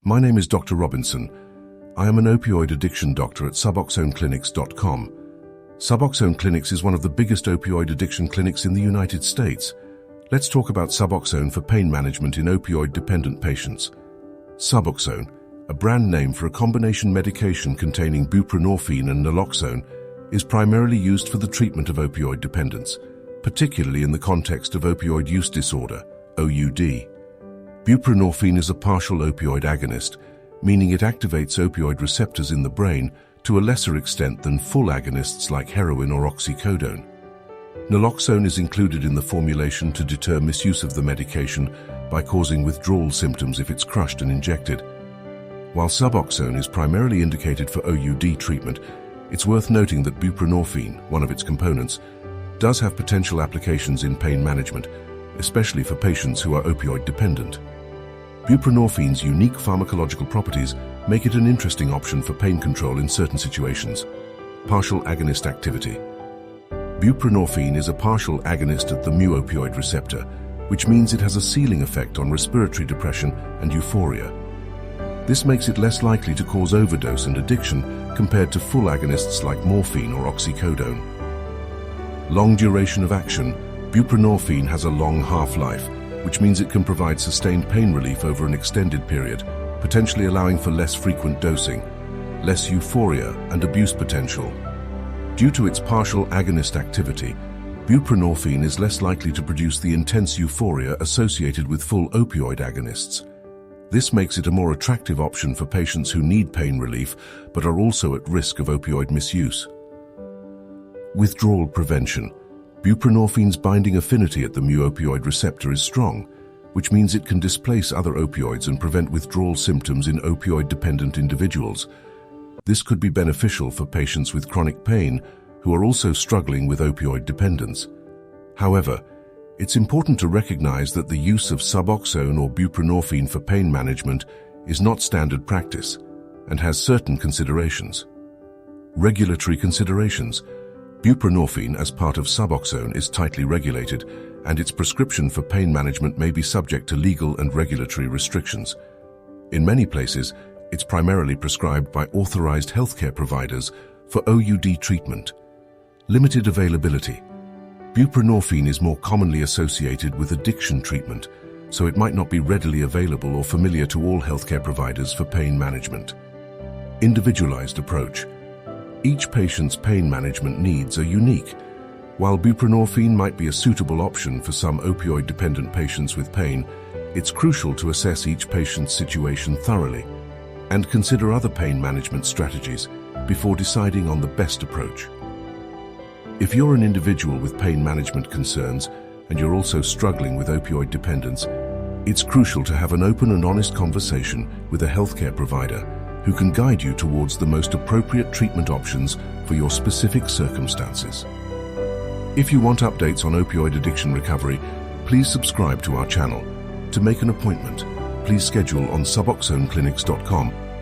My name is Dr. Robinson. I am an opioid addiction doctor at Suboxoneclinics.com. Suboxone Clinics is one of the biggest opioid addiction clinics in the United States. Let's talk about Suboxone for pain management in opioid-dependent patients. Suboxone, a brand name for a combination medication containing buprenorphine and naloxone, is primarily used for the treatment of opioid dependence, particularly in the context of opioid use disorder, OUD. Buprenorphine is a partial opioid agonist, meaning it activates opioid receptors in the brain to a lesser extent than full agonists like heroin or oxycodone. Naloxone is included in the formulation to deter misuse of the medication by causing withdrawal symptoms if it's crushed and injected. While Suboxone is primarily indicated for OUD treatment, it's worth noting that buprenorphine, one of its components, does have potential applications in pain management, especially for patients who are opioid dependent. Buprenorphine's unique pharmacological properties make it an interesting option for pain control in certain situations. Partial agonist activity. Buprenorphine is a partial agonist at the mu-opioid receptor, which means it has a ceiling effect on respiratory depression and euphoria. This makes it less likely to cause overdose and addiction compared to full agonists like morphine or oxycodone. Long duration of action. Buprenorphine has a long half-life, which means it can provide sustained pain relief over an extended period, potentially allowing for less frequent dosing, less euphoria and abuse potential. Due to its partial agonist activity, buprenorphine is less likely to produce the intense euphoria associated with full opioid agonists. This makes it a more attractive option for patients who need pain relief but are also at risk of opioid misuse. Withdrawal prevention. Buprenorphine's binding affinity at the mu-opioid receptor is strong, which means it can displace other opioids and prevent withdrawal symptoms in opioid-dependent individuals. This could be beneficial for patients with chronic pain who are also struggling with opioid dependence. However, it's important to recognize that the use of Suboxone or buprenorphine for pain management is not standard practice and has certain considerations. Regulatory considerations. Buprenorphine as part of Suboxone is tightly regulated, and its prescription for pain management may be subject to legal and regulatory restrictions. In many places, it's primarily prescribed by authorized healthcare providers for OUD treatment. Limited availability. Buprenorphine is more commonly associated with addiction treatment, so it might not be readily available or familiar to all healthcare providers for pain management. Individualized approach. Each patient's pain management needs are unique. While buprenorphine might be a suitable option for some opioid-dependent patients with pain, it's crucial to assess each patient's situation thoroughly and consider other pain management strategies before deciding on the best approach. If you're an individual with pain management concerns and you're also struggling with opioid dependence, it's crucial to have an open and honest conversation with a healthcare provider who can guide you towards the most appropriate treatment options for your specific circumstances. If you want updates on opioid addiction recovery, please subscribe to our channel. To make an appointment, please schedule on Suboxoneclinics.com.